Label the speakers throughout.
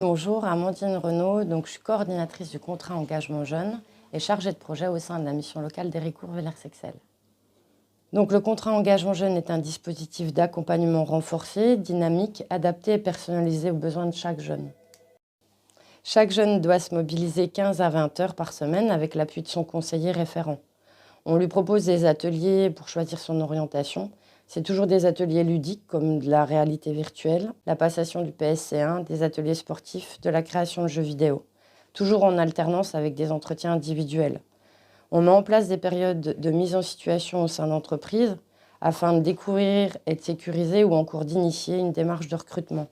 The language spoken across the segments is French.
Speaker 1: Bonjour, Amandine Renaud, je suis coordinatrice du contrat engagement jeune et chargée de projet au sein de la mission locale d'Héricourt-Villers-Sexcel. Le contrat engagement jeune est un dispositif d'accompagnement renforcé, dynamique, adapté et personnalisé aux besoins de chaque jeune. Chaque jeune doit se mobiliser 15 à 20 heures par semaine avec l'appui de son conseiller référent. On lui propose des ateliers pour choisir son orientation. C'est toujours des ateliers ludiques comme de la réalité virtuelle, la passation du PSC1, des ateliers sportifs, de la création de jeux vidéo. Toujours en alternance avec des entretiens individuels. On met en place des périodes de mise en situation au sein d'entreprises afin de découvrir et de sécuriser ou en cours d'initier une démarche de recrutement.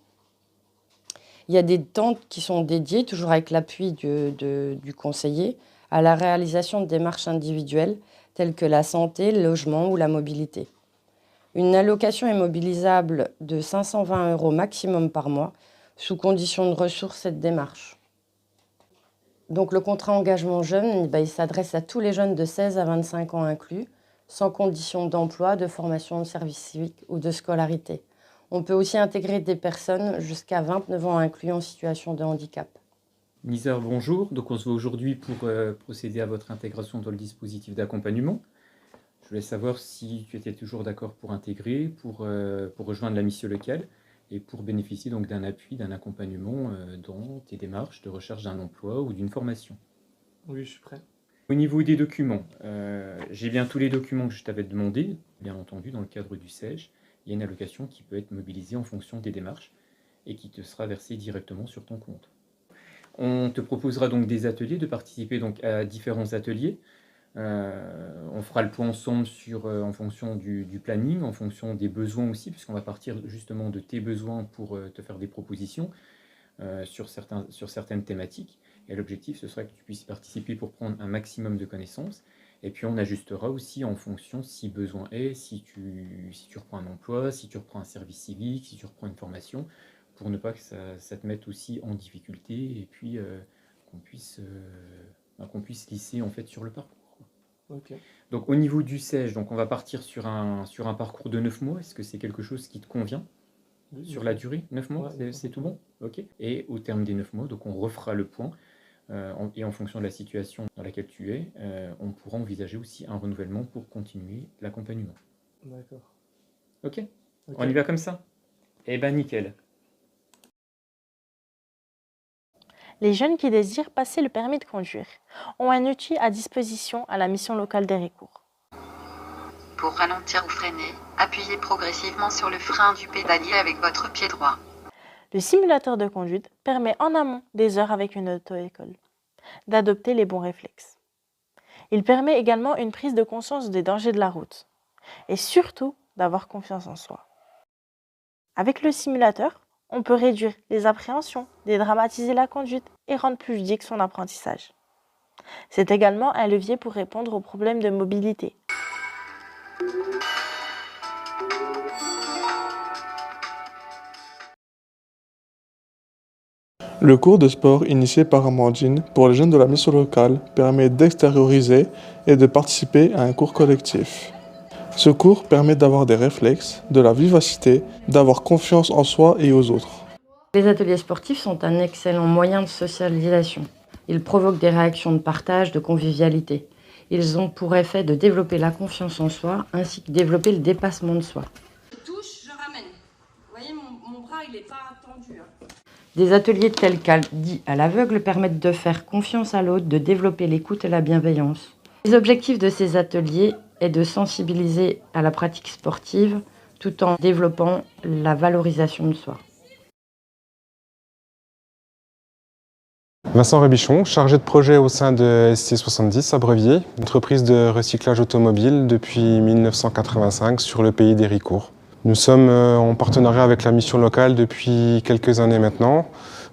Speaker 1: Il y a des temps qui sont dédiés, toujours avec l'appui du conseiller, à la réalisation de démarches individuelles telles que la santé, le logement ou la mobilité. Une allocation est mobilisable de 520 € maximum par mois, sous condition de ressources et de démarche. Le contrat engagement jeune, il s'adresse à tous les jeunes de 16 à 25 ans inclus, sans condition d'emploi, de formation de service civique ou de scolarité. On peut aussi intégrer des personnes jusqu'à 29 ans inclus en situation de handicap.
Speaker 2: Nizar, bonjour. On se voit aujourd'hui pour procéder à votre intégration dans le dispositif d'accompagnement. Je voulais savoir si tu étais toujours d'accord pour intégrer, pour rejoindre la mission locale et pour bénéficier donc d'un appui, d'un accompagnement dans tes démarches de recherche d'un emploi ou d'une formation.
Speaker 3: Oui, je suis prêt.
Speaker 2: Au niveau des documents, j'ai bien tous les documents que je t'avais demandé. Bien entendu, dans le cadre du SEJ, il y a une allocation qui peut être mobilisée en fonction des démarches et qui te sera versée directement sur ton compte. On te proposera donc des ateliers, de participer donc à différents ateliers. On fera le point ensemble en fonction du planning, en fonction des besoins aussi, puisqu'on va partir justement de tes besoins pour te faire des propositions sur certaines thématiques. Et l'objectif, ce sera que tu puisses participer pour prendre un maximum de connaissances. Et puis on ajustera aussi en fonction si besoin est, si tu reprends un emploi, si tu reprends un service civique, si tu reprends une formation, pour ne pas que ça te mette aussi en difficulté et puis qu'on puisse lisser en fait sur le parcours.
Speaker 3: Okay.
Speaker 2: Donc au niveau du SEJ, on va partir sur un parcours de 9 mois. Est-ce que c'est quelque chose qui te convient? Oui, sur la durée? 9 mois, ouais, c'est tout bon? Ok. Et au terme des 9 mois, on refera le point. Et en fonction de la situation dans laquelle tu es, on pourra envisager aussi un renouvellement pour continuer l'accompagnement.
Speaker 3: D'accord.
Speaker 2: Ok. On y va comme ça? Eh ben nickel.
Speaker 4: Les jeunes qui désirent passer le permis de conduire ont un outil à disposition à la mission locale d'Héricourt.
Speaker 5: Pour ralentir ou freiner, appuyez progressivement sur le frein du pédalier avec votre pied droit.
Speaker 4: Le simulateur de conduite permet en amont des heures avec une auto-école d'adopter les bons réflexes. Il permet également une prise de conscience des dangers de la route et surtout d'avoir confiance en soi. Avec le simulateur, on peut réduire les appréhensions, dédramatiser la conduite et rendre plus ludique son apprentissage. C'est également un levier pour répondre aux problèmes de mobilité.
Speaker 3: Le cours de sport initié par Amandine pour les jeunes de la mission locale permet d'extérioriser et de participer à un cours collectif. Ce cours permet d'avoir des réflexes, de la vivacité, d'avoir confiance en soi et aux autres.
Speaker 1: Les ateliers sportifs sont un excellent moyen de socialisation. Ils provoquent des réactions de partage, de convivialité. Ils ont pour effet de développer la confiance en soi ainsi que développer le dépassement de soi.
Speaker 6: Je touche, je ramène. Vous voyez, mon bras, il n'est pas tendu.
Speaker 1: Des ateliers tels dits à l'aveugle permettent de faire confiance à l'autre, de développer l'écoute et la bienveillance. Les objectifs de ces ateliers est de sensibiliser à la pratique sportive tout en développant la valorisation de soi.
Speaker 7: Vincent Rébichon, chargé de projet au sein de SC70 à Brevier, entreprise de recyclage automobile depuis 1985 sur le pays d'Héricourt. Nous sommes en partenariat avec la mission locale depuis quelques années maintenant,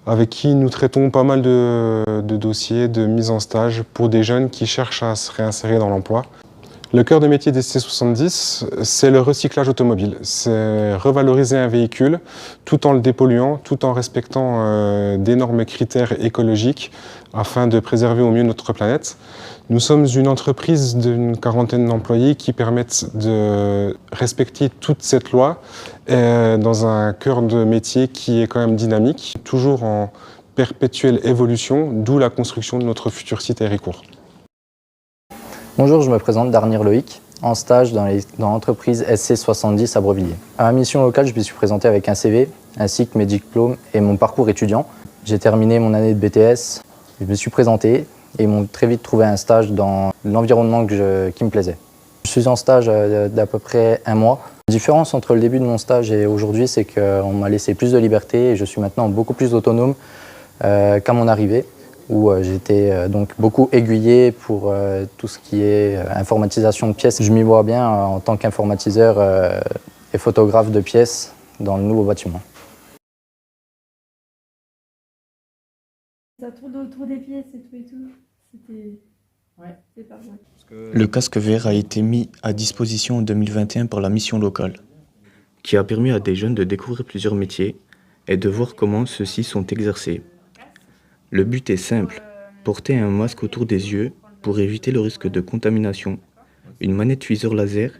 Speaker 7: avec qui nous traitons pas mal de dossiers de mise en stage pour des jeunes qui cherchent à se réinsérer dans l'emploi. Le cœur de métier des SC70, c'est le recyclage automobile. C'est revaloriser un véhicule tout en le dépolluant, tout en respectant d'énormes critères écologiques afin de préserver au mieux notre planète. Nous sommes une entreprise d'une quarantaine d'employés qui permettent de respecter toute cette loi dans un cœur de métier qui est quand même dynamique, toujours en perpétuelle évolution, d'où la construction de notre futur site Héricourt.
Speaker 8: Bonjour, je me présente Darnir Loïc, en stage dans l'entreprise SC70 à Brevilliers. À ma mission locale, je me suis présenté avec un CV, ainsi que mes diplômes et mon parcours étudiant. J'ai terminé mon année de BTS, je me suis présenté et ils m'ont très vite trouvé un stage dans l'environnement qui me plaisait. Je suis en stage d'à peu près 1 mois. La différence entre le début de mon stage et aujourd'hui, c'est qu'on m'a laissé plus de liberté et je suis maintenant beaucoup plus autonome qu'à mon arrivée, où j'étais donc beaucoup aiguillé pour tout ce qui est informatisation de pièces. Je m'y vois bien en tant qu'informatiseur et photographe de pièces dans le nouveau bâtiment.
Speaker 9: Ça tourne autour des pièces et tout. C'était pas mal.
Speaker 10: Le casque vert a été mis à disposition en 2021 par la mission locale, qui a permis à des jeunes de découvrir plusieurs métiers et de voir comment ceux-ci sont exercés. Le but est simple, porter un masque autour des yeux pour éviter le risque de contamination, une manette viseur laser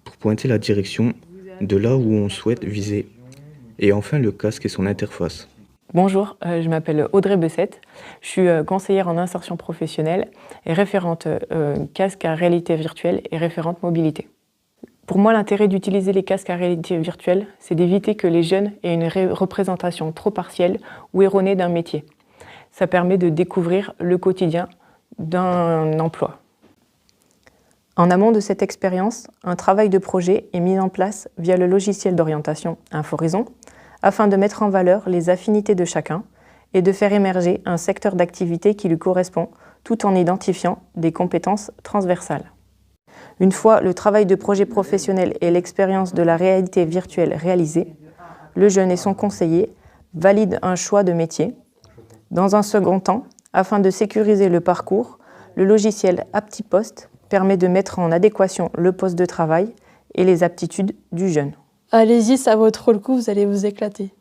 Speaker 10: pour pointer la direction de là où on souhaite viser, et enfin le casque et son interface.
Speaker 11: Bonjour, je m'appelle Audrey Bessette, je suis conseillère en insertion professionnelle et référente casque à réalité virtuelle et référente mobilité. Pour moi, l'intérêt d'utiliser les casques à réalité virtuelle, c'est d'éviter que les jeunes aient une représentation trop partielle ou erronée d'un métier. Ça permet de découvrir le quotidien d'un emploi. En amont de cette expérience, un travail de projet est mis en place via le logiciel d'orientation Inforizon, afin de mettre en valeur les affinités de chacun et de faire émerger un secteur d'activité qui lui correspond, tout en identifiant des compétences transversales. Une fois le travail de projet professionnel et l'expérience de la réalité virtuelle réalisés, le jeune et son conseiller valident un choix de métier. Dans un second temps, afin de sécuriser le parcours, le logiciel Aptipost permet de mettre en adéquation le poste de travail et les aptitudes du jeune.
Speaker 9: Allez-y, ça vaut trop le coup, vous allez vous éclater.